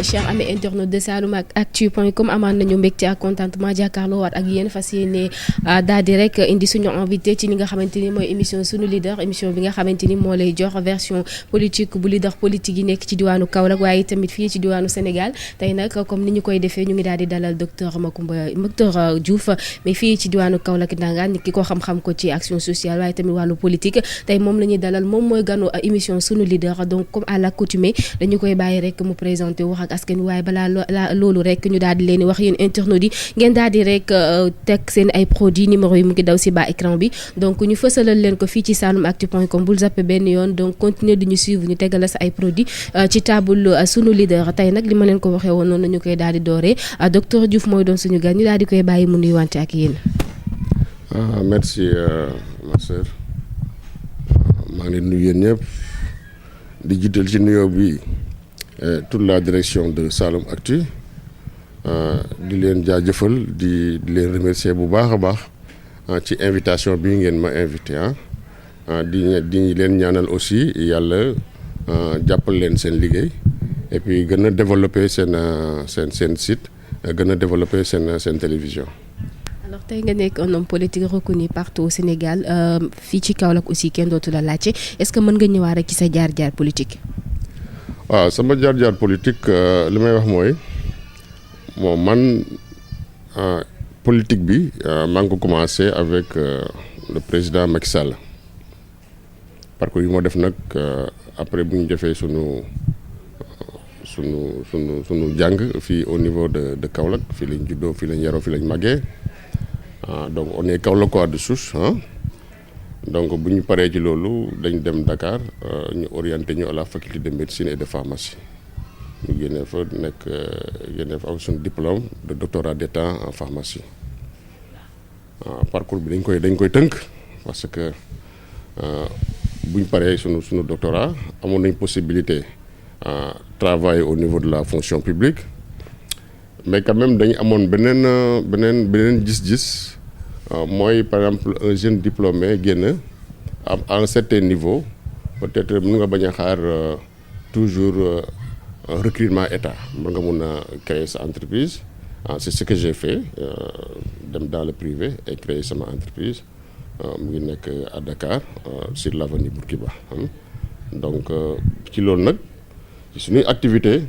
chers amis internautes de Saloum-Actu.com amaan nañu mbégte ak contentement jàkkaarloo waat ak yéen fas yéene daal di rek indi suñu invité ci li nga xamante ni mooy émission sunu leader émission bi nga xamante ni moo lay jox version politique bu leader politique yi nekk ci diwaanu Kaolack waaye tamit fii ci diwaanu Sénégal tey nag comme ni ñu koy defee ñu ngi daal di dalal docteur Diouf mais fii ci diwaanu Kaolack Ndangaan ki ko xam-xam ko ci action sociale waaye tamit wàllu politique tey moom la ñuy dalal moom mooy ganu émission sunu leader donc comme à l'accoutumée dañu koy bàyyi rek mu présenté wax ak askan waaye balaa loolu rek ñu daal di leen wax yéen internautes yi ngeen daal di rek teg seen ay produits numéro yi mu ngi daw si bas écran bi donc ñu fësalal leen ko fii ci Saloum-Actu.com bul zappé benn yoon donc continuer di ñu suivre ñu tegal sa ay produits ci table sunu leader tey nag li ma leen ko waxee woon noonu ñu koy daal di dooree docteur Diouf mooy doon suñu gan ñu daal di koy bàyyi mu nuyuwante ak yéen. Merci ma sœur maa ngi leen nuyu yéen ñëpp di jiital ci nuyoo bi toute la direction de Saloum-Actu di leen jaajëfal di leen remercier bu baax a baax ci invitation bi ngeen ma invité di leen ñaanal aussi yàlla jàppal leen seen liggéey et puis gën a développer seen site gën a développer seen télévision. alors tey nga nekk un homme politique reconnu partout au Sénégal fii ci Kaolack aussi kenn dootu la laajte est-ce que mën nga ñëwaat rek ci sa jaar-jaar politique. waaw sama jaar-jaar politique li may wax mooy moom man politique bi maa ngi ko commencé avec le président Macky Sall parcours yu moo def nag après bu ñu defee sunu jàng fii au niveau de Kaolack fii lañ juddoo fii lañ yaroo fii lañ màggee donc on est Kaolackois de souche donc bu ñu paree ci loolu dañ dem Dakar ñu orienté ñu à la faculté de médecine et de pharmacie ñu génnee fa ak suñu diplôme de doctorat d'état en pharmacie parcours bi dañ koy tënk parce que bu ñu paree suñu doctorat amoon nañ possibilité travailler au niveau de la fonction publique mais quand même dañu amoon beneen gis-gis mooy par exemple un jeune diplômé génn à un certain niveau peut-être mën nga bañ a xaar toujours recrutement état mën nga mun a créer sa entreprise c'est ce que j'ai fait dem dans le privé et créer sama entreprise mu ngi nekk à Dakar sur l'avenue Bourguiba donc ci loolu nag ci suñuy activité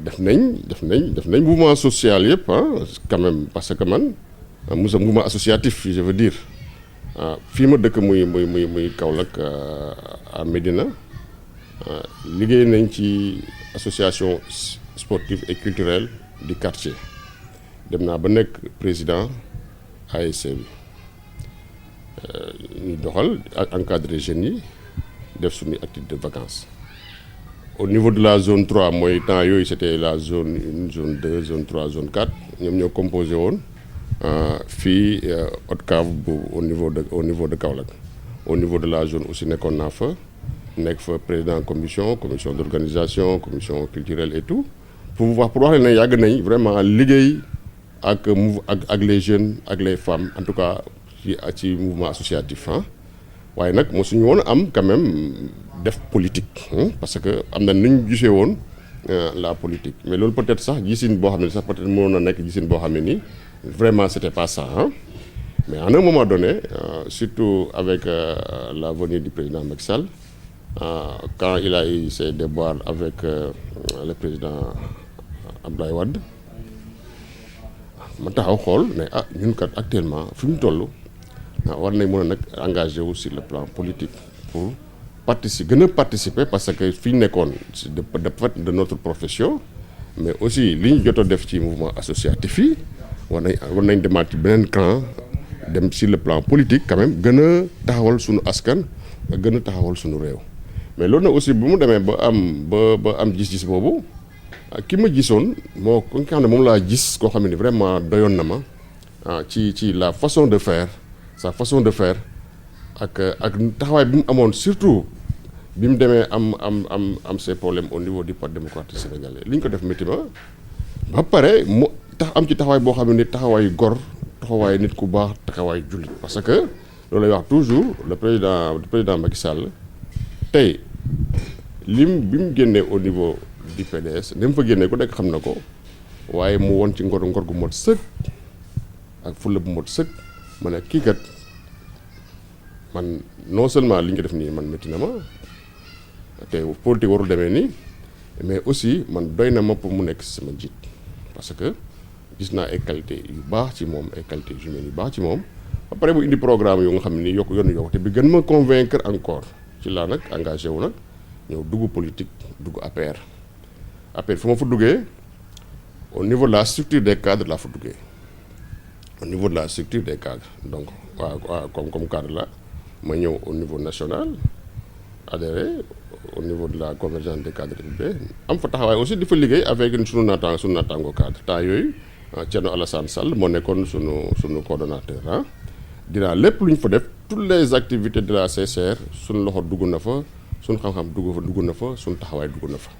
def nañ mouvement social yëpp quand même parce que man mouvement associatif je veux dire fii ma dëkk muy Kaolack à Médina liggéey nañ ci association sportive et culturelle du quartier dem naa ba nekk président ASC bi ñuy doxal ak encadrer jeunes yi def suñuy activité de vacances au niveau de la zone 3 mooy temps yooyu c'était la zone 1 zone 2 zone 3 zone 4 ñoom ñoo composé woon fii ODCAV bu au niveau de Kaolack au niveau de la zone aussi nekkoon naa fa nekk fa président commission d'organisation commission culturelle et tout pour wax leen ne yàgg nañ vraiment liggéey ak les jeunes ak les femmes en tout cas ci mouvement associatif waaye nag moo suñu woon am quand même def politique parce que am na nu ñu gisee woon la politique mais loolu peut-être sax gisin boo xam ne sax peut-être mënoon na nekk gisin boo xam ne nii vraiment c'était pas ça mais à un moment donné surtout avec la venue du président Macky Sall quand il a eu ses déboires avec le président Abdoulaye Wade ma taxaw xool ne ñun kat actuellement fi mu toll war nañ mën a nag engagé wu sur le plan politique pour gën a participer parce que fi ñu nekkoon de notre profession mais aussi li ñu jot a def ci mouvement associatif yi war nañ demaat ci beneen camp dem sur le plan politique quand même gën a taxawal suñu askan gën a taxawal suñu réew mais loolu nag aussi bu mu demee ba am gis-gis boobu ki ma gisoon moo ko nga xam ne moom laa gis koo xam ne vraiment doyoon na ma ci la façon de faire sa façon de faire ak taxawaay bi mu amoon surtout bi mu demee am ses problèmes au niveau du parti démocratique sénégalais li ñu ko def métti ba pare mu am ci taxawaay boo xam ne taxawaayu gor taxawaayu nit ku baax taxawaayu jullit parce que loolu lay wax toujours le président Macky Sall tey bi mu génnee au niveau parti PDS ni mu fa génnee ku nekk xam na ko waaye mu woon ci ngor gu mot sëkk ak fulla bu mot sëkk ma ne kii kat man non seulement li ñu ko def nii man métti na ma te politique warul demee nii mais aussi man doy na ma pour mu nekk sama njiit parce que gis naa ay qualité yu baax ci moom ay qualité humaines yu baax ci moom ba pare mu indi programme yu nga xam ne nii yoonu yokkute bi gën ma convaincre encore ci laa nag engagé wu nag ñëw dugg politique dugg APR fu ma fa duggee au niveau de la structure des cadres laa fa duggee au niveau de la structure des cadres donc waaw comme cadre la ma ñëw au niveau national adhéré au niveau de la convergence des cadres républicains am fa taxawaay aussi di fa liggéey avec sunu naataango cadre temps yooyu Thierno Alassane Sall moo nekkoon sunu coordonnateur dinaa lépp lu ñu fa def toutes les activités de la CCR sunu loxo dugg na fa sunu xam-xam dugg na fa sunu taxawaay dugg na fa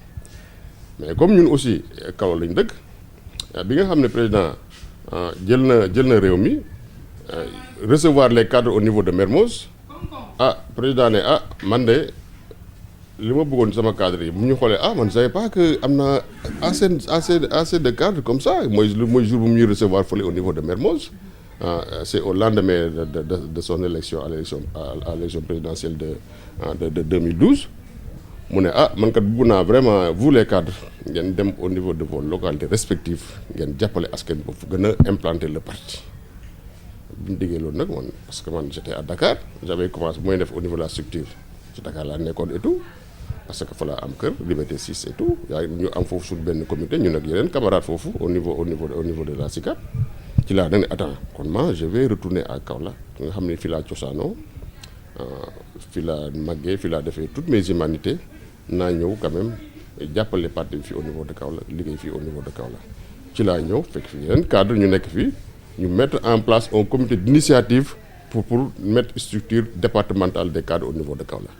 mais comme ñun aussi Kaolack lañ dëkk bi nga xam ne président jël na réew mi recevoir les cadres au niveau de Mermoz président ne man de li ma bëggoon sama cadre yi bu ñu xoolee man je savais pas que am na assez de cadres comme ça mooy jour bu mu ñuy recevoir fële au niveau de Mermoz c'est au lendemain de son élection à l'élection présidentielle de 2012 mu ne man kat bëgg naa vraiment vous les cadres ngeen dem au niveau de vos localités respectives ngeen jàppale askan bi fu gën a implanter le parti bi ñu déggee loolu nag man parce que man j'étais à Dakar j'avais commencé bu may def au niveau de la structure ci Dakar laa nekkoon et tout parce que fa laa am kër Liberté 6 et tout yaa ñu am foofu suñu benn comité ñun ak yeneen camarades foofu au niveau de la SICAP ci laa ne attends kon je vais retourner à Kaolack nga xam ne fii laa cosaanoo fii laa màggee fii laa defee toutes mes humanités naa ñëw quand même jàppale parti bi fii au niveau de Kaolack liggéey fii au niveau de Kaolack ci laa ñëw fekk fi yeneen cadre ñu nekk fii ñu mettre en place un comité d'initiative pour mettre structure départementale des cadres au niveau de Kaolack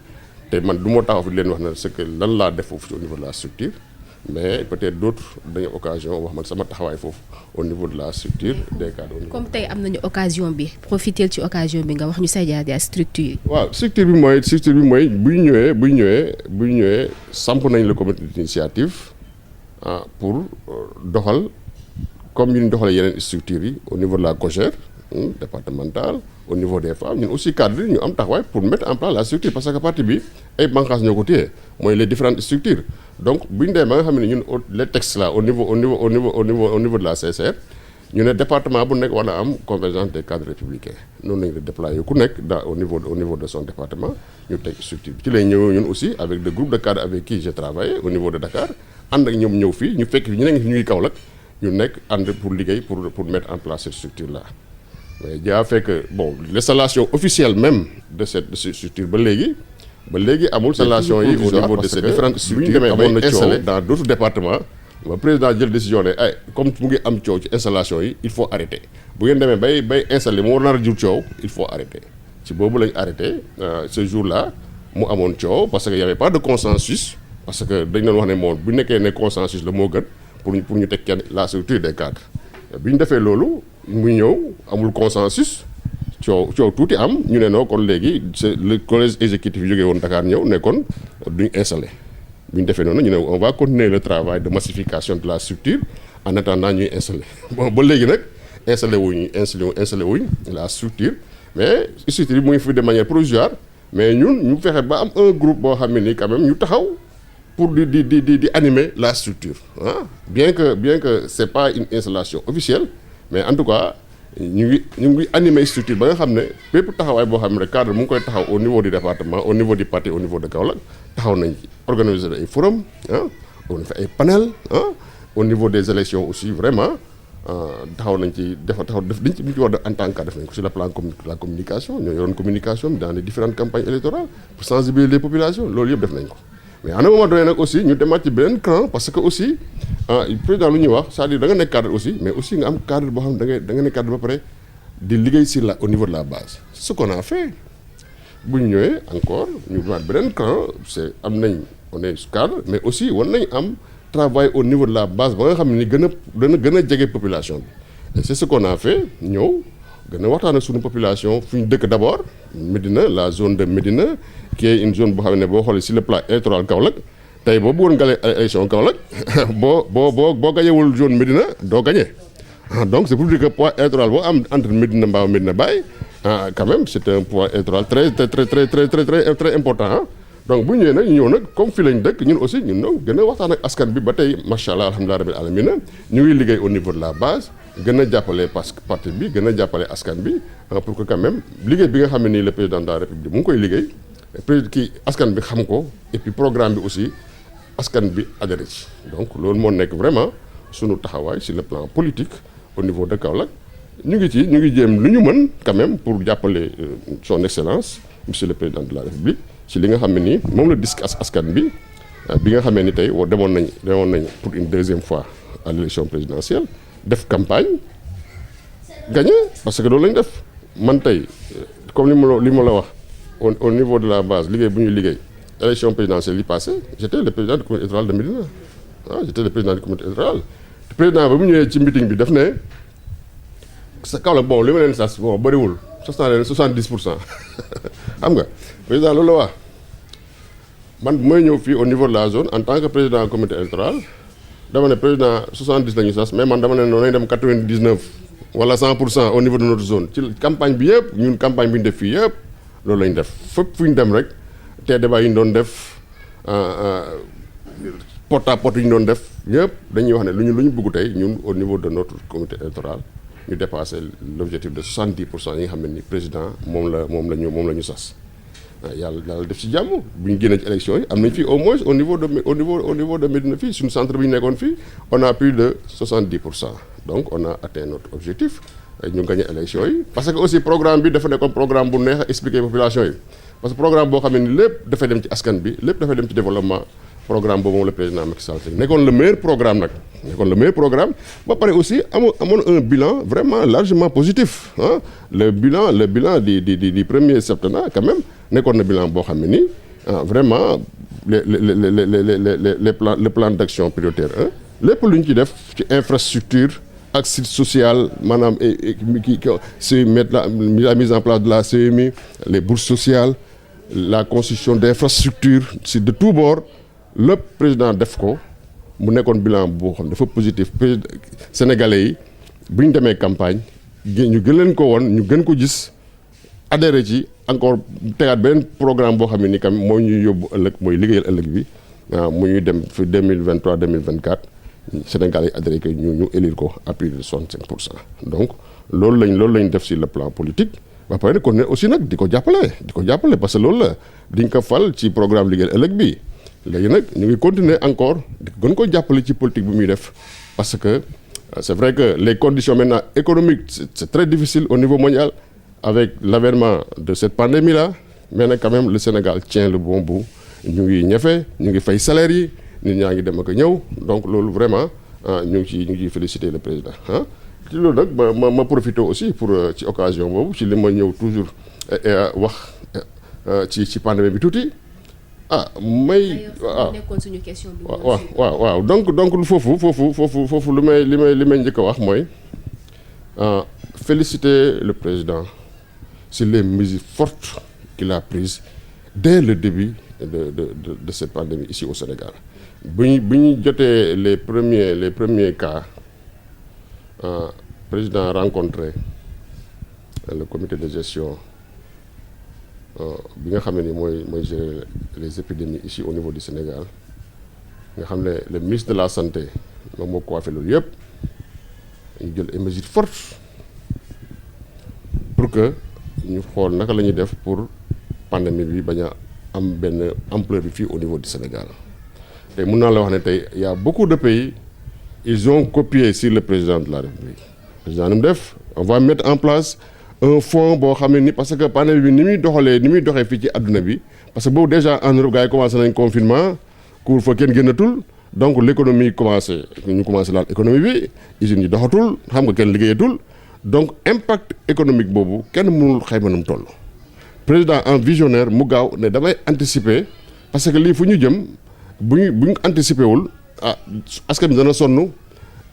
te man du ma taxaw fi leen wax na c'est que lan laa def foofu au niveau de la structure mais peut-être d'autres dañu occasion wax man sama taxawaay foofu au niveau de la structure des cadres. comme tey am nañu occasion bi profiter ci occasion bi nga wax ñu say jaar structure yi. waaw structure bi mooy bu ñu ñëwee samp nañ le comité d'initiative pour doxal comme ñu doxalee yeneen structures yi au niveau de la COJER départementale au niveau des femmes ñun aussi cadre ñu am taxawaay pour mettre en place la structure parce que parti bi ay bànqaas ñoo ko téye mooy les différentes structures donc bu ñu demee ba nga xam ne ñun les textes là au niveau de la CCR ñu ne département bu nekk war na am convergence des cadres républicains noonu lañu déployé ku nekk au niveau de son département ñu teg structure bi ci lay ñëw ñun aussi avec des groupes de cadres avec qui j'ai travaillé au niveau de Dakar ànd ak ñoom ñëw fii ñu fekk fi ñu ne ñuy Kaolack ñu nekk ànd pour liggéey pour mettre en place cette structure là mais jaa fekk l'installation officielle même de cette structure ba léegi amul installation yi au niveau de ces différentes structures amoon na coow dans d'autres départements ba président jël décision ne comme mu ngi am coow ci installation yi il faut arrêter bu ngeen demee bay installer moo nar a jur coow il faut arrêter ci boobu lañ arrêté ce jour là mu amoon coow parce que y avait pas de consensus parce que dañ doon wax ne moom bu nekkee ne consensus la moo gën pour ñu teg kenn la structure des cadres bi ñu defee loolu muy ñëw amul consensus coow tuuti am ñu ne non kon léegi c'est le collège exécutif jógee woon Dakar ñëw ne kon duñ installé bu ñu defee noonu ñu ne on va continuer le travail de massification de la structure en attendant ñuy installé ba léegi nag installé wuñ la structure mais structure bi mu ngi fi de manière provisoire mais ñun ñu fexe ba am un groupe boo xam ne nii quand même ñu taxaw pour di animer la structure bien que c'est pas une installation officielle mais en tout cas ñu ngi animer structure ba nga xam ne bépp taxawaay boo xam ne cadre mu ngi koy taxaw au niveau du département au niveau du parti au niveau de Kaolack taxaw nañ ci organiser ay forum on fait ay panel au niveau des élections aussi vraiment taxaw nañ ci def dañ ci war en tant que def nañ ko sur le plan la communication ñoo yoroon communication dans les différentes campagnes électorales pour sensibiliser les populations loolu yëpp def nañ ko mais à un moment donné nag aussi ñu demaat ci beneen camp parce que aussi président lu ñuy wax c'est-à-dire da nga nekk cadre aussi mais aussi nga am cadre boo xam ne da nga nekk cadre ba pare di liggéey au niveau de la base c'est ce qu'on a fait bu ñu ñëwee encore ñu demaat beneen camp c'est am nañ on est cadre mais aussi war nañ am travail au niveau de la base ba nga xam ne ni gën a jege population bi et c'est ce qu'on a fait ñëw gën a waxtaan ak suñu population fu ñu dëkk d'abord Médina la zone de Médina qui est une zone boo xam ne boo xoolee sur le plan électoral Kaolack tey boo bëggoon gagné élection Kaolack boo gañewul zone Médina doo gagné donc c'est pour dire que poids électoral boo am entre Médina Mbao Médina Baye quand même c'est un poids électoral très important donc bu ñëwee nag ñu ñëw nag comme fii lañ dëkk ñun aussi ñun ñëw gën a waxtaan ak askan bi ba tey macha allah alhamdulilah rabbil alamin ñu ngi liggéey au niveau de la base gën a jàppale parti bi gën a jàppale askan bi pour que quand même liggéey bi nga xam ne nii le président de la république mu ngi koy liggéey kii askan bi xam ko et puis programme bi aussi askan bi adhéré ci donc loolu moo nekk vraiment sunu taxawaay sur le plan politique au niveau de Kaolack ñu ngi jéem lu ñu mën quand même pour jàppale son excellence monsieur le président de la république ci li nga xam ne nii moom la disque askan bi nga xamee ni tey demoon nañ pour une deuxième fois à l'élection présidentielle def campagne gagné parce que loolu lañ def man tey comme li ma la wax au niveau de la base liggéey bu ñuy liggéey élection présidentielle yi passé j'étais le président du comité électoral de Médina j'étais le président du comité électoral président ba mu ñëwee ci meeting bi daf ne sa Kaolack bon li ma leen sas bon bëriwul sas naa leen 70% xam nga président loolu la wax man bu may ñëw fii au niveau de la zone en tant que président comité électoral dama ne président 70 la ñu sas mais man dama ne noonu nañ dem 99 wala 100% au niveau de notre zone ci campagne bi yëpp ñun campagne bi ñu def fii yëpp loolu lañ def fépp fu ñu dem rek te débat yi ñu doon def porte à porte yi ñu doon def yëpp dañuy wax ne lu ñu bëgg tey ñun au niveau de notre comité électoral ñu dépassé l'objectif de 70% yi nga xam ne ni président moom la ñu sas yàlla def ci jàmm bu ñu génnee ci élection yi am nañ fii au moins au niveau de Médina fii suñu centre bi ñu nekkoon fii on a plus de 70% donc on a atteint notre objectif ñu gagné élection yi parce que aussi programme bi dafa nekkoon programme bu neex a expliquer population yi parce que programme boo xam ne ni lépp dafay dem ci askan bi lépp dafay dem ci développement programme boobu moom le président Macky Sall nekkoon le meilleur programme ba pare aussi amoon un bilan vraiment largement positif le bilan du premier septennat quand même nekkoon na bilan boo xam ne nii vraiment le plan d'action prioritaire lépp lu ñu ci def ci infrastructure ak site social maanaam la mise en place de la CMI les bourses sociales la construction d'infrastructures de tout bord lépp président def ko mu nekkoon bilan boo xam dafa positif sénégalais yi bu ñu demee campagne ñu gën leen ko woon ñu gën ko gis adhéré ci encore tegaat beneen programme boo xam ne ni kam moo ñuy yóbbu ëllëg mooy liggéeyal ëllëg bi mu ñuy dem fi 2023 2024 Sénégal yi adhéré que ñu élire ko à plus de 65%. Donc loolu lañ def sur le plan politique ba pare kon ne aussi nag di ko jàppale parce que loolu la di nga ko fal ci programme liggéeyal ëllëg bi léegi nag ñu ngi continuer encore di gën ko jàppale ci politique bi muy def parce que c'est vrai que les conditions maintenant économiques c'est très difficile au niveau mondial avec l'avènement de cette pandémie là mais nag quand même le Sénégal tient le bon bout ñu ngi ñefe ñu ngi fay salaire yi nit ñaa ngi dem ak ñëw donc loolu vraiment ñu ngi féliciter le président ci loolu nag ma profiter aussi pour ci occasion boobu ci li ma ñëw toujours wax ci pandémie bi tuuti nekkoon suñu question bi. waaw donc foofu li may njëkk a wax mooy féliciter le président sur les mesures fortes qu'il a prises dès le début de cette pandémie ici au Sénégal bu ñu jotee les premiers cas président rencontré le comité de gestion bi nga xam ne ni mooy gérer les épidémies ici au niveau du Sénégal nga xam ne le ministre de la santé moom moo coiffé loolu yëpp ñu jël ay mesures fortes pour que ñu xool naka la ñuy def pour pandémie bi bañ a am benn ampleur bi fii au niveau du Sénégal tey mun naa la wax ne tey y a beaucoup de pays ils ont copié sur le président de la République président nu mu def on va mettre en place un fonds boo xam ne ni parce que pandémie bi ni muy doxee fii ci àdduna bi parce que boobu déjà en Europe gars yi commencé nañ confinement couvre-feu kenn génnatul donc l'économie ñu commencé laal économie bi usines yi doxatul xam nga kenn liggéeyatul donc impact économique boobu kenn mënul xayma nu mu toll président en visionnaire mu gaaw ne damay anticiper parce que lii fu ñu jëm bu ñu anticiper wul askan bi dana sonn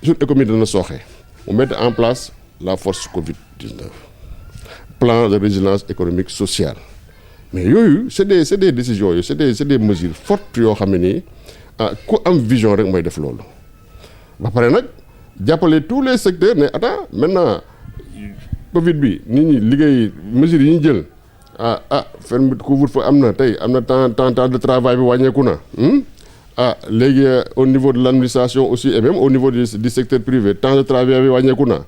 suñu économie dana sooxe mu mettre en place la force Covid-19 plan de résilience économique sociale mais yooyu c'est des décisions yooyu c'est des mesures fortes yoo xam ne nii ku am vision rek mooy def loolu ba pare nag jàppale tous les secteurs ne attends maintenant Covid bi nit ñi liggéey mesures yi ñu jël ferme couvre-feu am na tey am na temps de travail bi wàññeeku na léegi au niveau de l'administration aussi et même au niveau du secteur privé temps de travail bi wàññeeku na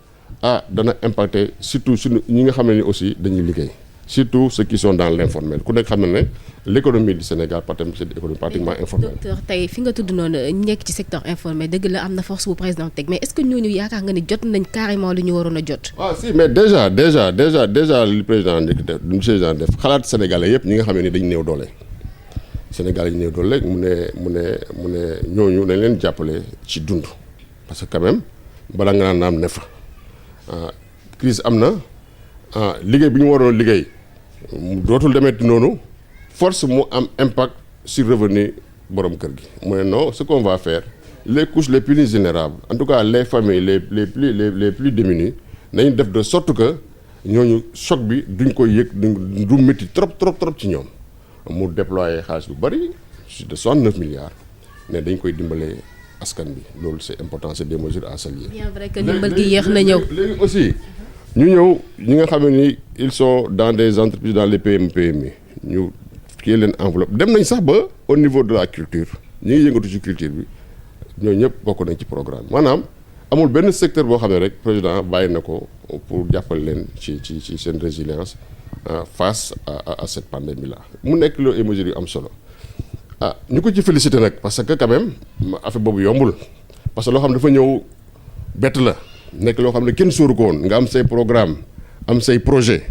dana impacter surtout suñu ñi nga xam ne ni aussi dañuy liggéey surtout ceux qui sont dans l'informel ku nekk xam ne l'économie du Sénégal c'est une économie pratiquement informelle. docteur tey fi nga tudd noonu nekk ci secteur informel dëgg la am na force bu président teg mais est-ce que ñooñu yaakaar nga ni jot nañ carrément lu ñu waroon a jot. Si mais déjà li président def xalaat sénégalais yëpp ñi nga xam ne ni dañu néew doole. Sénégal yi néew doole mu ne ñooñu dañ leen jàppale ci dund parce que quand même bala nga naan am ne fa crise am na liggéey bi ñu waroon liggéey dootul demeeti noonu force mu am impact sur revenu borom kër gi mu ne non ce qu'on va faire les couches les plus vulnérables en tout cas les familles les plus démunies nañu def de sorte que ñooñu choc bi duñ koy yëg du métti trop ci ñoom mu déployer xaalis bu bari de 69 milliards ne dañ koy dimbalee askan bi loolu c'est important c'est des mesures à saluer. bien vrai que ndimbal gi yéex na ñëw léegi aussi ñu ñëw ñi nga xam ne ni ils sont dans des entreprises dans les PMI ñu kii leen enveloppe dem nañ sax ba au niveau de la culture ñi ngi yëngatu ci culture bi ñooñu ñëpp bokk nañ ci programme maanaam amul benn secteur boo xam ne rek président bàyyi na ko pour jàppale leen ci seen résilience face à cette pandémie là mu nekk loolu ay mesures yu am solo ñu ko ci féliciter nag parce que quand même affaire boobu yombul parce que loo xam ne dafa ñëw bett la nekk loo xam ne kenn sóoru ko woon nga am say programme am say projet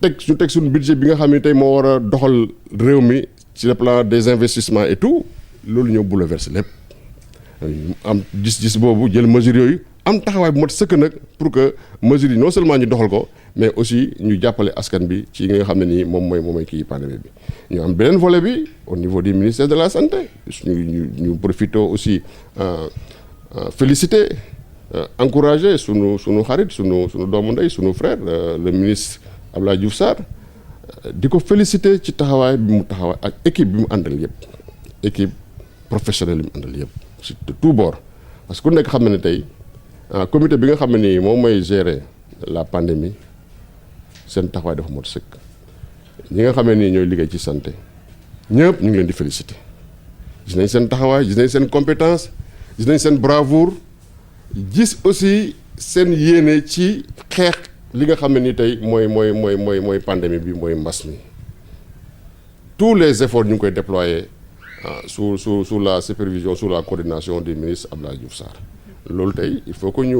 teg suñu budget bi nga xam ne tey moo war a doxal réew mi ci le plan des investissements et tout loolu ñëw bouleverser lépp am gis-gis boobu jël mesures yooyu am taxawaay bu mat sëkk nag pour que mesures yi non seulement ñu doxal ko mais aussi ñu jàppale askan bi ci nga xam ne nii moom mooy kii pandémie bi ñu am beneen volet bi au niveau du ministère de la santé ñu profité aussi féliciter encourager sunu xarit sunu doomu ndey sunu frère le ministre Abdoulaye Diouf Sarr di ko féliciter ci taxawaay bi mu taxawaay ak équipe bi mu àndal yëpp équipe professionnelle bi mu àndal yëpp ci tout bord parce que ku nekk xam ne tey comité bi nga xam ne nii moom mooy gérer la pandémie seen taxawaay dafa mot sëkk ñi nga xam ne nii ñooy liggéey ci santé ñëpp ñu ngi leen di féliciter gis nañ seen taxawaay gis nañ seen compétence gis nañ seen bravoure gis aussi seen yéene ci xeex li nga xam ne ni tey mooy pandémie bi mooy mbas mi tous les efforts ñu ngi koy déployer sous la supervision sous la coordination du ministre Abdoulaye Diouf Sarr loolu tey il faut que ñu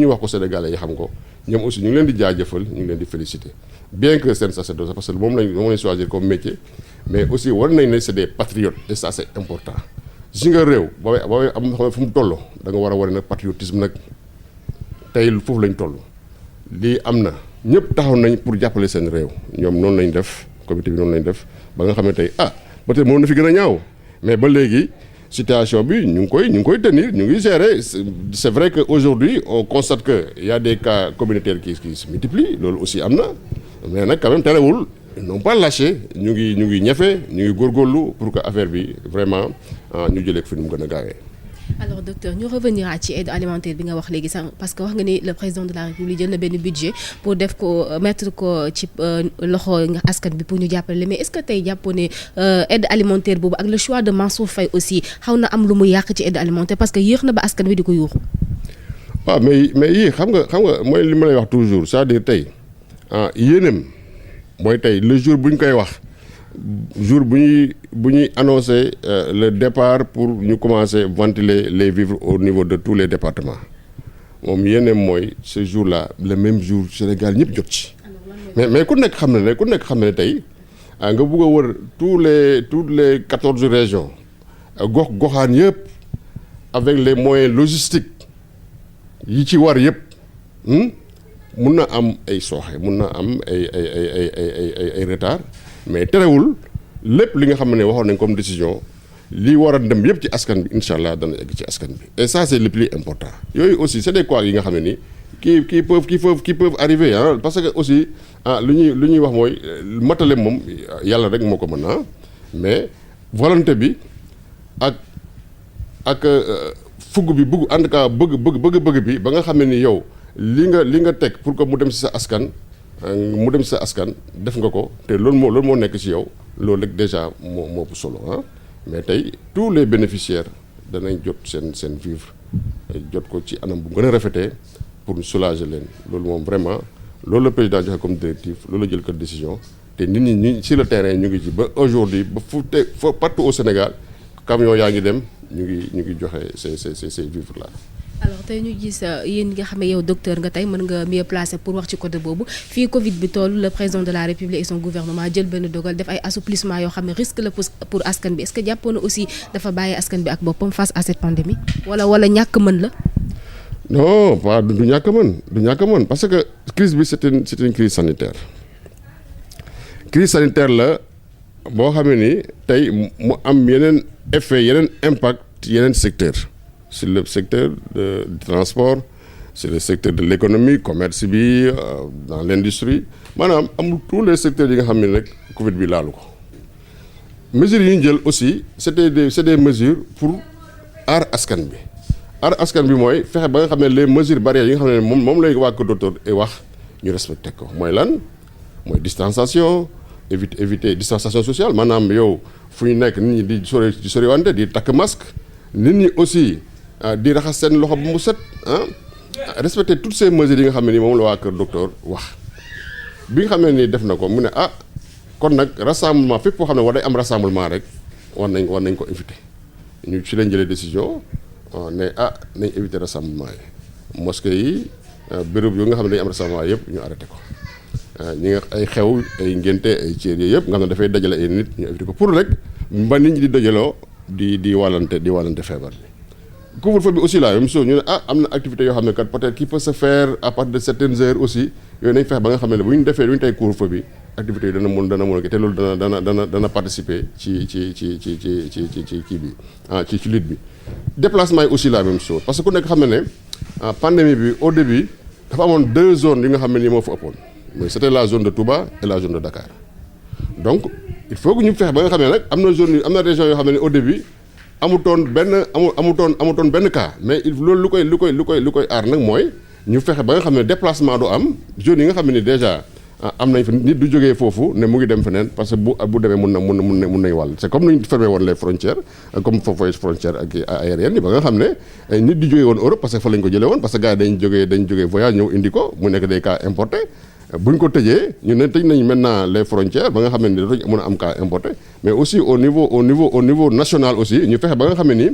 wax ko Sénégalais yi xam ko ñoom aussi ñu ngi leen di jaajëfal ñu ngi leen di féliciter bien que seen sacerdoce parce que moom lañ choisir comme métier mais aussi war nañ ne c'est des patriotes et ça c'est important si nga réew booy am xam ne fu mu toll da nga war a wane nag patriotisme nag tey foofu lañ toll lii am na ñëpp taxaw nañ pour jàppale seen réew ñoom noonu lañ def comité bi noonu lañ def ba nga xam ne tey peut-être moom na fi gën a ñaaw mais ba léegi situation bi ñu ngi koy tenir ñu ngi gérer c'est vrai que aujourd'hui on constate que il y a des cas communautaires qui se multiplient loolu aussi am na mais nag quand même terewul ils n'ont pas lâché ñu ngi ñefe ñu ngi góorgóorlu pour que affaire bi vraiment ñu jëlee ko fi nu mu gën a gaawee. alors docteur ñu revenir ci aide alimentaire bi nga wax léegi sax parce que wax nga ni le président de la république jël na benn budget pour def ko mettre ko ci loxo nga askan bi pour ñu jàppale mais est-ce que tey jàppoo ne aide alimentaire boobu ak le choix de Mansour Faye aussi xaw na am lu mu yàq ci aide alimentaire parce que yéex na ba askan wi di ko yuuxu. waaw mais yii xam nga mooy li ma lay wax toujours c'est-à-dire tey yéenam mooy tey le jour bu ñu koy wax. jour bu ñuy annoncer le départ pour ñu commencer ventiler les vivres au niveau de tous les départements moom yéene mooy ce jour-là le même jour Sénégal ñëpp jot ci mais ku nekk xam ne tey nga bëgg a wër toutes les 14 régions goxaan yëpp avec les moyens logistiques yi ci war yëpp mun na am ay sooxe mun na am ay retard mais terewul lépp li nga xam ne waxoon nañ comme décision li war a dem yëpp ci askan bi incha allah dana egg ci askan bi et ça c'est le plus important yooyu aussi c'est des quoi yi nga xam ne ni qui peuvent arriver parce que aussi lu ñuy wax mooy matale moom yàlla rek moo ko mën mais volonté bi ak fugg bi bëgg en tout cas bëgg bi ba nga xam ne ni yow li nga teg pour que mu dem ci sa askan def nga ko te loolu moo nekk ci yow loolu rek déjà moo ëpp solo mais tey tous les bénéficiaires danañ jot seen vivre jot ko ci anam bu gën a rafetee pour soulager leen loolu moom vraiment loolu la président joxe comme directive loolu la jël comme décision te nit ñi sur le terrain ñu ngi ci ba aujourd'hui ba partout au Sénégal camion yaa ngi dem ñu ngi joxe ces vivres là. alors tey ñu gis yéen nga xam ne yow docteur nga tey mën nga mieux placé pour wax ci côté boobu fii Covid bi toll le président de la République et son gouvernement jël benn dogal def ay assouplissement yoo xam ne risque la pour askan bi est-ce que jàppoon na aussi dafa bàyyi askan bi ak boppam face à cette pandémie wala ñàkk mën la. non pas du ñàkk mën parce que crise bi c'est une crise sanitaire la boo xam ne ni tey mu am yeneen effet yeneen impact yeneen secteur sur le secteur du transport sur le secteur de l'économie commerce bi dans l'industrie maanaam amul tous les secteurs yi nga xam ne rek Covid bi laalu ko mesures yi ñu jël aussi c'est des mesures pour aar askan bi mooy fexe ba nga xam ne les mesures barrières yi nga xam ne moom lay waa ko docteur wax ñu respecté ko mooy lan mooy distanciation éviter distanciation sociale maanaam yow fu ñu nekk nit ñi di soriwante di takk masque nit ñi aussi di raxas seen loxo bu mu set respecter toutes ces mesures yi nga xam ne ni moom la waa kër docteur wax bi nga xam ne ni def na ko mu ne kon nag rassemblement fépp foo xam ne war day am rassemblement rek war nañ ko éviter ñu ci lañ jëlee décision ne nañ éviter rassemblement yi mosquée yi béréb yu nga xam ne dañu am rassemblement yëpp ñu arrêté ko ñi nga ay xew ay ngénte ay céer yooyu yëpp nga xam ne dafay dajale ay nit ñu éviter ko pour rek ba nit ñi di dajaloo di wàllante feebar bi couvre-feu bi aussi la même chose ñu ne am na activité yoo xam ne kat peut-être qui peut se faire à partir de certaines heures aussi yooyu nañ fexe ba nga xam ne bu ñu tey couvre-feu bi activité yi dana mun te loolu dana participer ci kii bi ci lutte bi déplacement yi aussi la même chose parce que ku nekk xam ne pandémie bi au début dafa amoon 2 zones yi nga xam ne nii moo fa ëppoon mais c'était la zone de Touba et la zone de Dakar donc il faut que ñu fexe ba nga xam ne nag am na région yoo xam ne au début amutoon benn cas mais loolu lu koy aar nag mooy ñu fexe ba nga xam ne déplacement du am zones yi nga xam ne ni déjà am nañ fa nit du jógee foofu ne mu ngi dem feneen parce que bu demee mun nañ wàll c'est comme ni ñu fermé woon les frontières comme foofu frontière ak aérienne yi ba nga xam ne nit di jógee woon Europe parce que fa lañ ko jëlee woon parce que gars yi dañ jógee voyage ñëw indi ko mu nekk des cas importés bu ñu ko tëjee ñu ne tëj nañ maintenant les frontières ba nga xam ne ni dootuñ mën a am cas importé mais aussi au niveau national aussi ñu fexe ba nga xam ne nii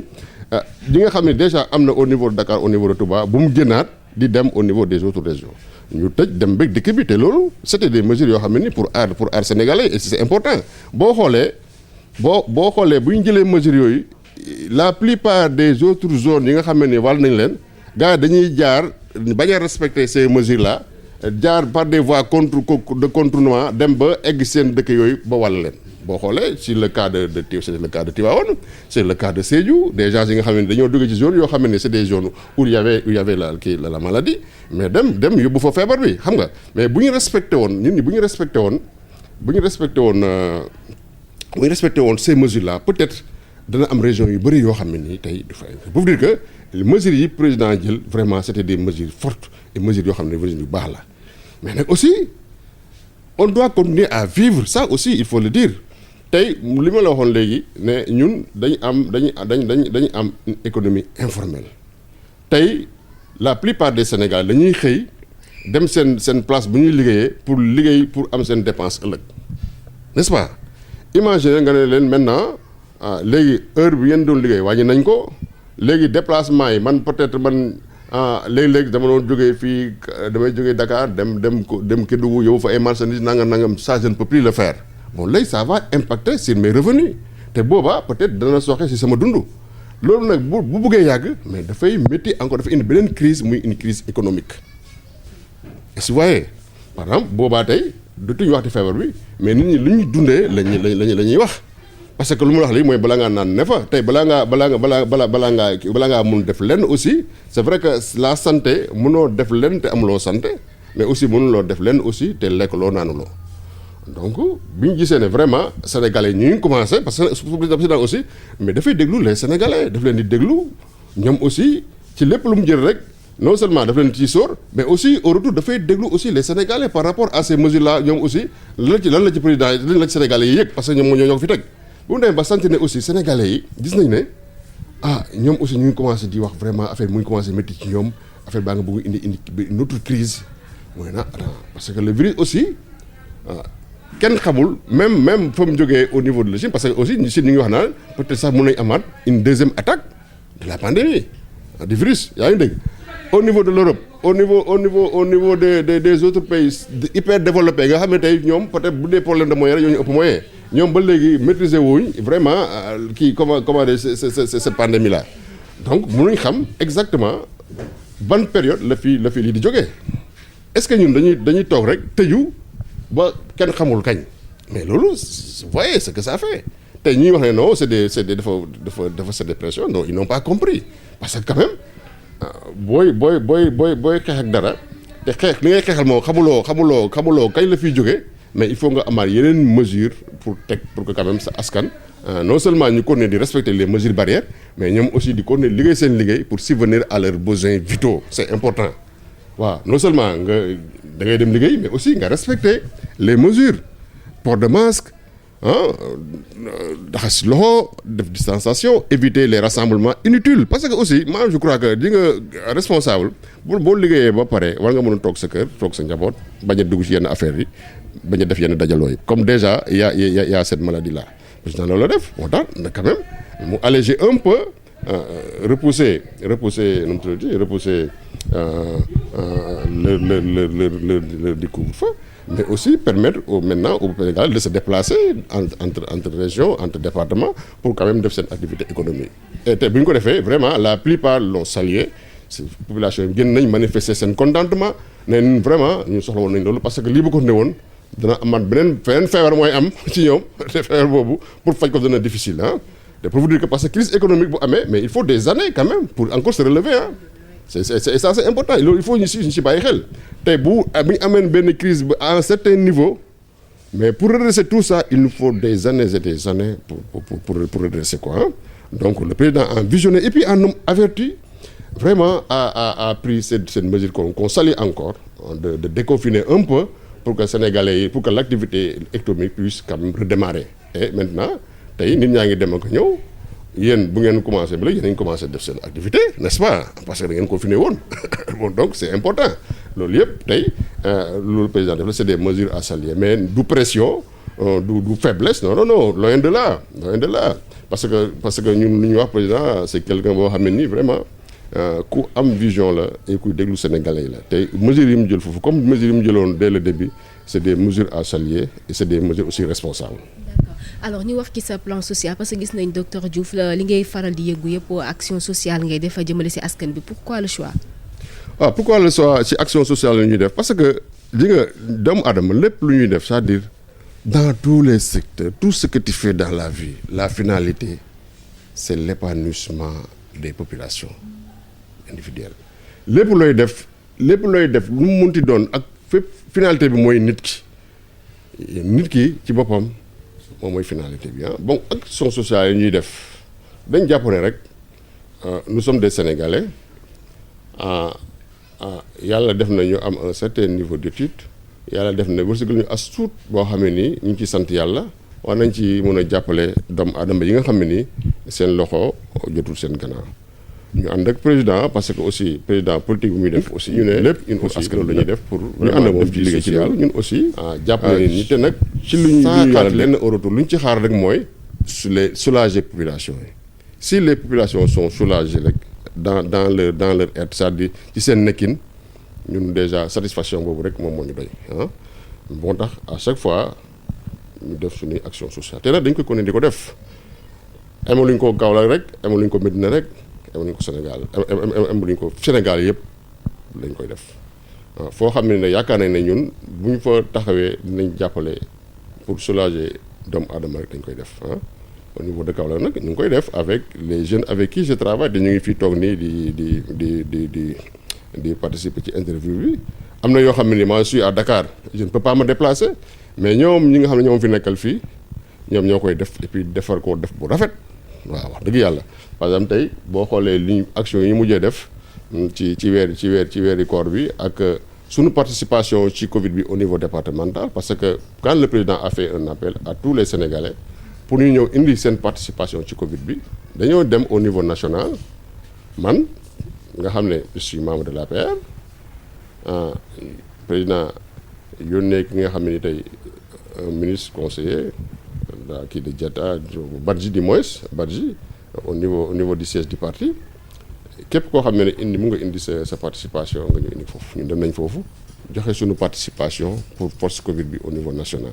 li nga xam ne déjà am na au niveau de Dakar au niveau de Touba bu mu génnaat di dem au niveau des autres régions ñu tëj dem bëgg dëkk bi te loolu c'était des mesures yoo xam ne ni pour aar sénégalais et c'est important boo xoolee bu ñu jëlee mesures yooyu la plupart des autres zones yi nga xam ne ni wàll nañ leen gars dañuy jaar bañ a respecter ces mesures là jaar par des voies de contournement dem ba egg seen dëkk yooyu ba wàll leen boo xoolee c'est le cas de Tivaouane c'est le cas de Sédhiou des gens yi nga xam ne dañoo jóge ci zone yoo xam ne c'est des zones où il y avait la maladie mais dem yóbbu fa feebar bi xam nga mais bu ñu respecté woon ces mesures là peut-être dana am région yu bëri yoo xam ne nii tey du fa pour dire que mesures yi président jël vraiment c'était des mesures fortes et mesures yoo xam ne mesures yu baax la mais nag aussi on doit continuer à vivre ça aussi il faut le dire tey li ma la waxoon léegi ne ñun dañu am une économie informelle tey la plupart des Sénégalais dañuy xëy dem seen place bu ñuy liggéey pour am seen dépense ëllëg n'est-ce pas imaginez nga ne leen maintenant léegi heure bi ngeen doon liggéey wàññi nañ ko léegi déplacement yi man peut-être man léegi dama doon jógee fii damay jógee Dakar dem Kédougou yow fa ay marchandises nangam ça je ne peux plus le faire bon léegi ça va impacter sur mes revenus te boobaa peut-être dana soxe ci sama dund loolu nag bu bëggee yàgg mais dafay métti encore dafa indi beneen crise muy une crise économique est-ce que vous voyez par exemple boobaa tey dootuñu waxti feebar bi mais nit ñi lu ñuy dundee la ñuy wax parce que lu mu wax lii mooy balaa ngaa naan ne fa tey balaa ngaa mun def lenn aussi c'est vrai que la santé mënoo def lenn te amuloo santé mais aussi mënuloo def lenn aussi te lekkuloo naanuloo donc bi ñu gisee ne vraiment sénégalais ñu ngi commencé parce que président aussi mais dafay déglu les sénégalais daf leen di déglu ñoom aussi ci lépp lu mu jël rek non seulement daf leen ciy sóor mais aussi au retour dafay déglu aussi les sénégalais par rapport à ces mesures là ñoom aussi lan la ci président lan la ci sénégalais yi yëg parce que ñoom ñoo ko fi teg bu mu demee ba sant ne aussi sénégalais yi gis nañ ne ñoom aussi ñu ngi commencé di wax vraiment affaire mu ngi commencé métti ci ñoom affaire baa nga bëgg indi une autre crise mooy na attends parce que le virus aussi kenn xamul même fa mu jógee au niveau de la Chine parce que aussi Chine ñu ngi wax naan peut-être sax mën nañu amaat une deuxième attaque de la pandémie du virus yaa ngi dégg au niveau de l'Europe au niveau des autres pays hyper développés nga xam ne tey ñoom peut-être bu dee problème de moyens rek ñoo ñu ëpp moyen ñoom ba léegi maîtriser wuñ vraiment comment dire cette pandémie là donc mënuñ xam exactement ban période la fi lii di jógee est-ce que ñun dañuy toog rek tëju ba kenn xamul kañ mais loolu vous voyez ce que ça fait tey ñuy wax ne non c'est des cette dépression non ils n'ont pas compris parce que quand même booy xeex ak dara te xeex li ngay xeexal moom xamuloo kañ la fiy jógee mais il faut nga amaat yeneen mesures pour que quand même sa askan non seulement ñu continuer di respecter les mesures barrières mais ñoom aussi di continuer liggéey seen liggéey pour subvenir à leurs besoins vitaux c'est important waaw non seulement da ngay dem liggéey mais aussi nga respecter les mesures port de masque daxas loxo def distanciation éviter les rassemblements inutiles parce que aussi moi je crois que di nga responsable boo liggéeyee ba pare war nga mën a toog sa kër toog sa njaboot bañ a dugg ci yenn affaires yi bañ a def yenn dajaloo yi comme déjà y a cette maladie là président loolu la def moo tax na quand même mu alléger un peu repousser nu mu tuddati repousser le couvre-feu mais aussi permettre maintenant au Sénégal de se déplacer entre régions entre départements pour quand même def seen activité économique et te bu ñu ko defee vraiment la plupart l'ont salué population yi gën nañ manifester seen contentement ne vraiment ñu soxla woon nañ loolu parce que lii bu ko ne woon dana amaat beneen feebar mooy am ci ñoom te feebar boobu pour faj ko dana difficile te pour vous dire que parce que crise économique bu amee mais il faut des années quand même pour encore se relever c'est ça c'est important loolu il faut ñu si bàyyi xel tey bu ñu amee benn crise à un certain niveau mais pour redresser tout ça il nous faut des années et des années pour redresser quoi donc le président a visionné et puis un homme averti vraiment a pris cette mesure qu'on salue encore de déconfiner un peu pour que Sénégalais yi pour que l'activité économique puisse quand même redémarrer et maintenant tey nit ñaa ngi dem ak ñëw yéen bu ngeen commencé ba léegi yéen a ngi commencé def seen activité n'est-ce pas parce que da ngeen confiné woon bon donc c'est important loolu yëpp tey loolu président def la c'est des mesures à saluer mais du pression du faiblesse non loin de là parce que ñun lu ñuy wax président c'est quelqu'un boo xam ne nii vraiment ku am vision la et kuy déglu sénégalais yi la tey mesures yi mu jël foofu comme mesures yi mu jëloon dès le début c'est des mesures à saluer et c'est des mesures aussi responsables. Alors ñu wax ci sa plan social parce que gis nañ docteur Diouf li ngay faral di yëngu yëpp action sociale ngay def jëmale ci askan bi pourquoi le choix. Pourquoi le choix ci action sociale la ñuy def parce que li nga doomu aadama lépp lu ñuy def c'est-à-dire dans tous les secteurs tout ce que tu fais dans la vie la finalité c'est l'épanouissement des populations individuelles lépp looy def lu mu munti doon ak fépp finalité bi mooy nit ki ci boppam. moom mooy finalité bi bon action sociale yi ñuy def dañ jàpp ne rek nous sommes des Sénégalais yàlla def na ñu am un certain niveau d'étude yàlla def na wërsëgal ñu as tuut boo xam ne nii ñu ngi ciy sant yàlla war nañ ci mën a jàppale doomu aadama yi nga xam ne nii seen loxo jotul seen gannaaw ñu ànd ak président parce que aussi président politique bi muy def aussi ñu ne lépp ñun aussi loolu la ñuy def pour ñu ànd ak moom ci liggéey ci yàlla ñun aussi jàppale nit ñi te nag ci lu ñu xaar lenn au retour lu ñu ci xaar rek mooy soulager population yi si les populations sont soulagées rek dans leur être c'est-à-dire ci seen nekkin ñun déjà satisfaction boobu rek moom moo ñu doy moo tax à chaque fois ñu def suñuy action sociale te nag dañ koy continuer di ko def amaluñ ko Kaolack rek amaluñ ko Médina rek amaluñ ko Sénégal amaluñ ko Sénégal yëpp lañ koy def foo xam ne yaakaar nañ ne ñun bu ñu fa taxawee dinañ jàppale pour soulager doomu aadama rek dañ koy def au niveau de Kaolack nag ñu ngi koy def avec les jeunes avec qui je travaille te ñu ngi fii toog nii di participer ci interview bi am na yoo xam ne ni moi je suis à Dakar je ne peux pas me déplacer mais ñoom ñi nga xam ne ñoom fi nekkal fii ñoom ñoo koy def et puis defar ko def bu rafet waaw wax dëgg yàlla par exemple tey boo xoolee li action yi mujjee def ci weeri koor bi ak suñu participation ci Covid bi au niveau départemental parce que quand le président a fait un appel à tous les Sénégalais pour ñu ñëw indi seen participation ci Covid bi dañoo dem au niveau national man nga xam ne je suis membre de l'APR président yónnee ki nga xam ne ni tey un ministre conseiller kii de Diatta Badji du moins Badji au niveau du siège du parti képp koo xam ne indi mu nga indi sa participation nga ñu indi foofu ñun dem nañ foofu joxe suñu participation pour force Covid bi au niveau national.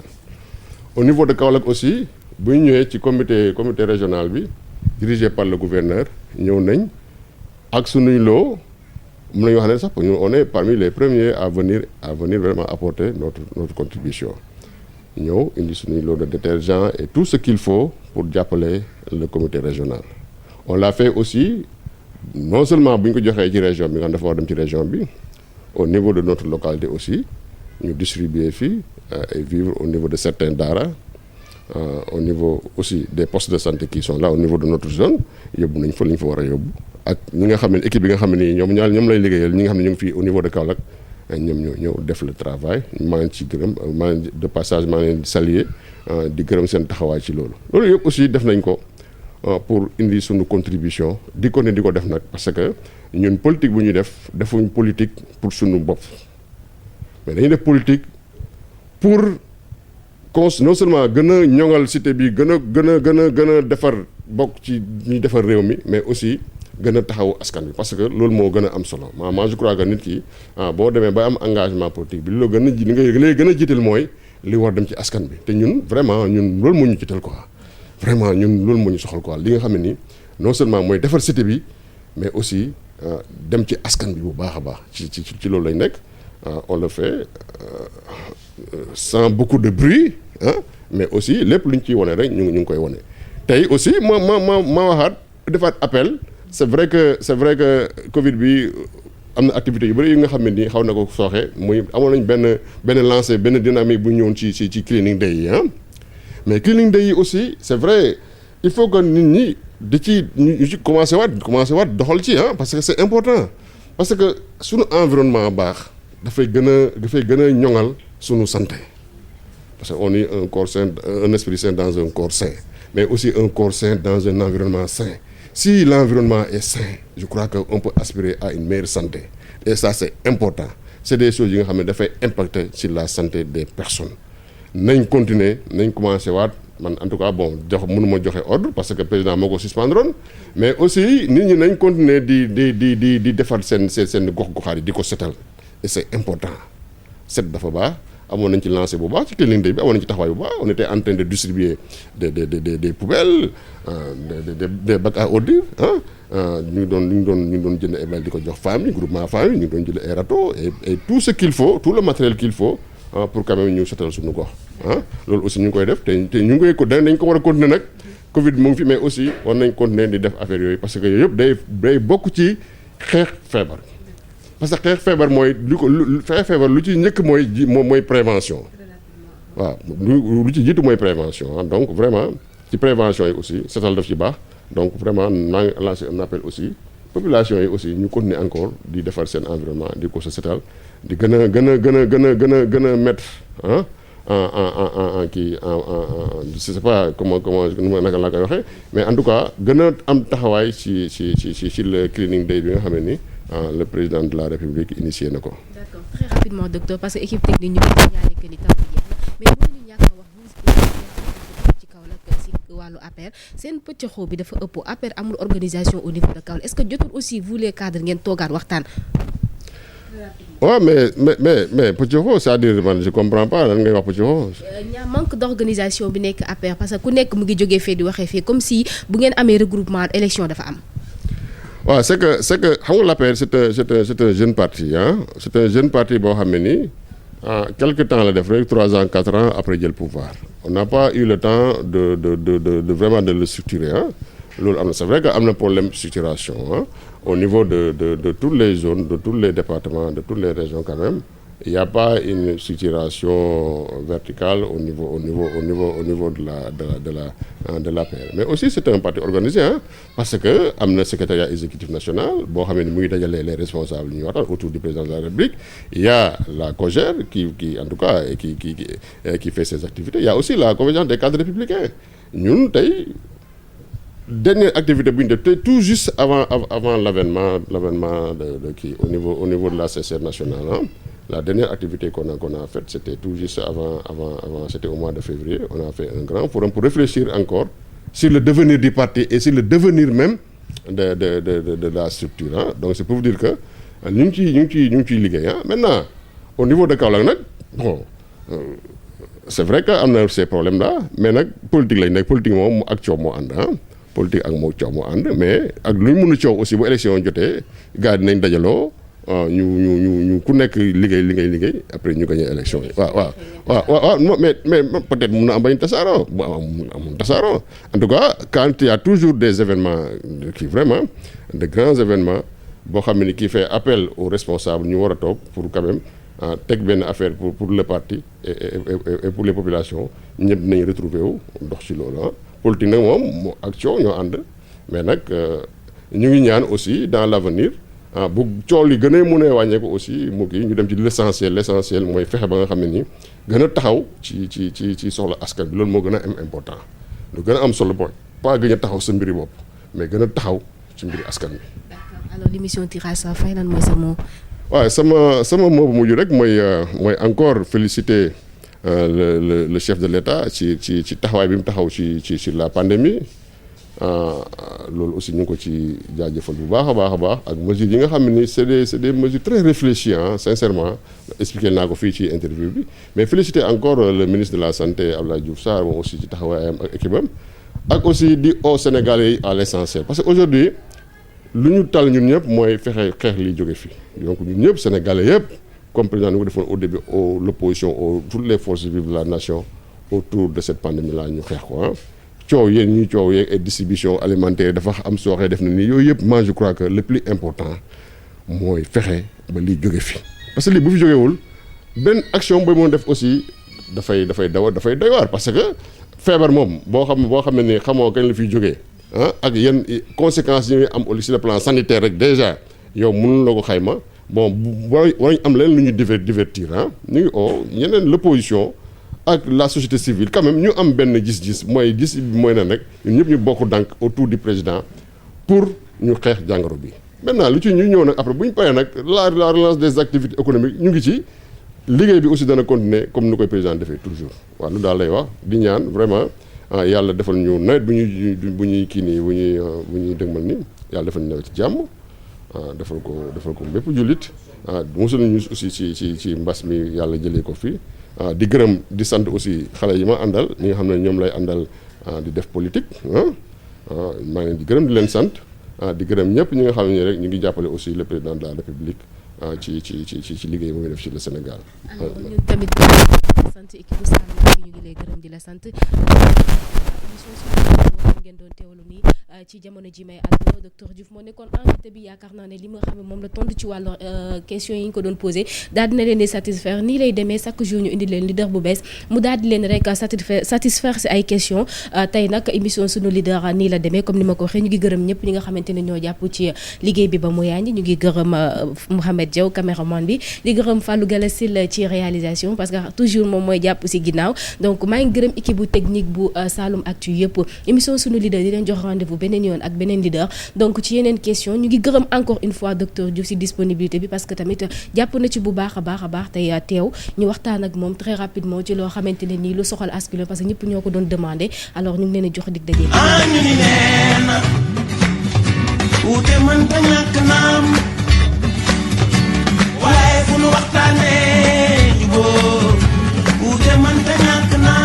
Au niveau de Kaolack aussi bu ñu ñëwee ci comité régional bi dirigé par le gouverneur ñëw nañ ak suñuy loo mun nañu wax ne sax ñu on est parmi les premiers à venir vraiment apporter notre contribution ñëw indi suñuy lot de détergents et tout ce qu'il faut pour jàppale le comité régional. On l'a fait aussi non seulement bu ñu ko joxee ci région bi nga xam dafa war dem ci région bi au niveau de notre localité aussi ñu distribuer fii et vivre au niveau de certains daara au niveau aussi des postes de santé qui sont là au niveau de notre zone yóbbu nañ fa li ñu fa war a yóbbu ak ñi nga xam ne équipe bi nga xam ne ñoom lay liggéeyal ñi nga xam ne ñu ngi fii au niveau de Kaolack ñoom ñoo ñëw def le travail maa ngi ci gërëm maa ngi de passage maa ngi leen di saluer di gërëm seen taxawaay ci loolu yëpp aussi def nañ ko pour indi suñu contribution di ko def nag parce que ñun politique bu ñuy defuñ politique pour suñu bopp mais dañuy def politique pour non seulement gën a ñoŋal cité bi gën a defar bokk ci ñuy defar réew mi mais aussi gën a taxawu askan bi parce que loolu moo gën a am solo moi je crois que nit ki boo demee ba am engagement politique bi li lay gën a jiital mooy li war dem ci askan bi te ñun vraiment ñun loolu moo ñu jiital quoi vraiment ñun loolu moo ñu soxal quoi li nga xam ne ni non seulement mooy defar cité bi mais aussi dem ci askan bi bu baax a baax ci loolu lañ nekk on le fait sans beaucoup de bruit mais aussi lépp lu ñu ciy wane rek ñu ngi koy wane tey aussi ma waxaat defaat appel c'est vrai que Covid bi am na activité yu bëri yi nga xam ne ni xaw na ko sooxe muy amoon nañ benn lancé benn dynamique bu ñëwoon ci cleaning day yi mais cleaning day yi aussi c'est vrai il faut que nit ñi ñu ci commencé waat doxal ci parce que c'est important parce que suñu environnement baax dafay gën a ñoŋal suñu santé parce que on est un corps sain un esprit sain dans un corps sain mais aussi un corps sain dans un environnement sain. Si l'environnement est sain je crois que on peut aspirer à une meilleure santé et ça c'est important c'est des choses yi nga xam ne dafay impacter sur la santé des personnes nañ continuer nañ commencer waat man en tout cas mënuma joxe ordre parce que président moo ko suspendroon mais aussi nit ñi nañ continuer di defar seen gox-goxaat yi di ko setal et c'est important set dafa baax amoon nañ ci lancé bu baax ci cleaning day bi amoon nañ ci taxawaay bu baax on était en train de distribuer des poubelles des bacs à ordures ñu ngi doon jënd ay bal di ko jox femmes yi groupement femmes yi ñu ngi doon jënd ay râteaux et tout ce qu'il faut tout le matériel qu'il faut pour quand même ñu setal suñu gox loolu aussi ñu ngi koy def te ñu ngi koy dañ ko war a continuer nag Covid mu ngi fi mais aussi war nañ continuer di def affaire yooyu parce que yooyu yëpp day bokk ci xeex feebar parce que xeex feebar mooy lu ci njëkk mooy prévention waaw lu ci jiitu mooy prévention donc vraiment ci prévention yi aussi setal daf ci baax donc vraiment maa ngi lancé un appel aussi population yi aussi ñu continuer encore di defar seen environnement di ko sa setal di gën a mettre en kii je sais pas comment naka laa koy waxee mais en tout cas gën a am taxawaay ci le cleaning day bi nga xam ne ni le président de la République initié na ko. D'accord, très rapidement docteur parce que équipe technique ñu ngi signalé que ni temps bi jeex na mais mënuñu ñàkk a wax ci Kaolack si wàllu APR seen pëccëxoo bi dafa ëpp APR amul organisation au niveau de Kaolack est-ce que jotul aussi vous les cadres ngeen toogaat waxtaan. waaw mais pëccëxoo c'est-à-dire man je comprends pas lan ngay wax pëccëxoo. ñaa manque d'organisation bi nekk APR parce que ku nekk mu ngi jógee fee di waxee fii comme si bu ngeen amee regroupement élection dafa am. waaw c'est que xam nga l'APR c'est un jeune parti c'est un jeune parti boo xam ne nii quelque temps la def rek 3 ans 4 ans après jël pouvoir on n'a pas eu le temps de vraiment de le structurer loolu am na c'est vrai que am na problème structuration au niveau de toutes les zones, de tous les départements, de toutes les régions quand même. Il n'y a pas une structuration verticale au niveau de l'APR. Mais aussi c'est un parti organisé parce que am na secrétariat exécutif national boo xam ne mu ngi dajale les responsables ñu waxtaan autour du président de la République. Il y a la COJER qui en tout cas qui fait ses activités. Il y a aussi la convergence des cadres républicains. Ñun tey dernière activité bu ñu def tout juste avant l'avènement de kii au niveau de la CCR nationale La dernière activité qu'on a faite, c'était tout juste avant, c'était au mois de février. On a fait un grand forum pour réfléchir encore sur le devenir du parti et sur le devenir même de la structure. Donc c'est pour vous dire que ñu ngi ciy liggéey Maintenant, au niveau de Kaolack nag bon c'est vrai que am na ces problèmes là mais nag politique lañ nekk politique moom ak coow moo ànd politique ak moo coow moo ànd mais ak lu ñu mën a coow aussi bu élection jotee gars yi dinañ dajaloo. ñu ku nekk liggéey après ñu gagné élection yi waaw mais peut-être mun na am bañ tasaaroo bu amul tasaaroo en tout cas quand il y a toujours des événements qui vraiment de grands événements boo xam ne qui fait appel aux responsables ñu war a toog pour quand même teg benn affaire pour le parti et pour les populations ñëpp dinañ retrouver wu dox ci loolu politique nag moom ak coow ñoo ànd mais nag ñu ngi ñaan aussi dans l'avenir bu coow li gën a mën a wàññeeku aussi mu kii ñu dem ci l'essentiel mooy fexe ba nga xam ne ni gën a taxaw ci soxla askan bi loolu moo gën a am important lu gën a am solo mooy pas gën a taxaw sa mbiri bopp mais gën a taxaw ci mbiri askan bi. D'accord alors l'émission tire à sa fin lan mooy sa mot. waaw sama mot bu mujj rek mooy encore féliciter le chef de l'État ci taxawaay bi mu taxaw sur la pandémie. Loolu aussi ñu ngi ko ci jaajëfal bu baax a baax ak mesures yi nga xam ne ni c'est des mesures très réfléchies sincèrement expliqué naa ko fii ci interview bi mais féliciter encore le ministre de la santé Abdoulaye Diouf Sarr moom aussi ci taxawaayam ak équipe am ak aussi di au Sénégalais yi à l'essentiel parce que aujourd'hui lu ñu tal ñun ñëpp mooy fexe xeex liy jóge fii donc ñun ñëpp Sénégalais yëpp comme président ni ko defoon au début l'opposition toutes les forces vives de la nation autour de cette pandémie là ñu xeex ko coow ñuy coow yeeg et distribution alimentaire dafa am sooxee def na ni yooyu yëpp moi je crois que le plus important mooy fexe ba liy jóge fi parce que lii bu fi jógewul benn action booy mën def aussi dafay doy waar parce que feebar moom boo xam ne ni xamoo kañ la fiy jógee ak yenn conséquences yi am aussi sur le plan sanitaire rek déjà yow mënul la ko xayma bon war am leen lu ñu divertir ñu ngi ñeneen l'opposition ak la société civile quand même ñu am benn gis-gis mooy nan rek ñun ñëpp ñu bokk dànk autour du président pour ñu xeex jàngoro bi. maintenant lu ci ñu ñëw nag après bu ñu paree nag la relance des activités économiques ñu ngi ci liggéey bi aussi dana continuer comme ni koy président defee toujours waaw lu daal lay wax di ñaan vraiment yàlla defal ñu nawet bu ñuy kii nii bu ñuy dëgmal nii yàlla defal ñu nawet ci jàmm defal ko bépp jullit mosul ñu aussi ci mbas mi yàlla jëlee ko fii. di gërëm di sant aussi xale yi ma àndal ñi nga xam ne ñoom lay àndal di def politique maa ngi leen di gërëm di leen sant di gërëm ñëpp ñi nga xam ne rek ñu ngi jàppale aussi le président de la République ci liggéey bu muy def ci le Sénégal. alors ñun tamit sant équipe bu Saloum ñu ngi lay gërëm di la sant. ngeen doon teewlu nii ci jamono ji may àdduna docteur Diouf moo nekkoon invité bi yaakaar naa ne li nga xam ne moom la tontu ci wàllu question yi ñu ko doon posé daal dina leen di satisfaire nii lay demee chaque jour ñu indi leen leader bu bees mu daal di leen rek satisfaire si ay question tey nag émission sunu leader nii la demee comme ni ma ko waxee ñu ngi gërëm ñëpp ñi nga xamante ne ñoo jàpp ci liggéey bi ba mu yaañi ñu ngi gërëm Mouhamed Diaw caméraman bi di gërëm Fallou Galassil ci réalisation parce que toujours moom mooy jàpp si ginnaaw donc maa ngi gërëm équipe bu technique bu Saloum Actu yëpp émission sunu leader di leen jox rendez-vous beneen yoon ak beneen leader donc ci yeneen question ñu ngi gërëm encore une fois docteur Diouf ci disponibilité bi parce que tamit jàpp na ci bu baax a baax tey teew ñu waxtaan ak moom très rapidement ci loo xamante ne nii lu soxal askan parce que ñëpp ñoo ko doon demandé alors ñu ngi leen a jox dig daje. ñu ni leen wuute mën ta ñàkk naam waaye fu nu waxtaanee jubóo wuute mën ta ñàkk naam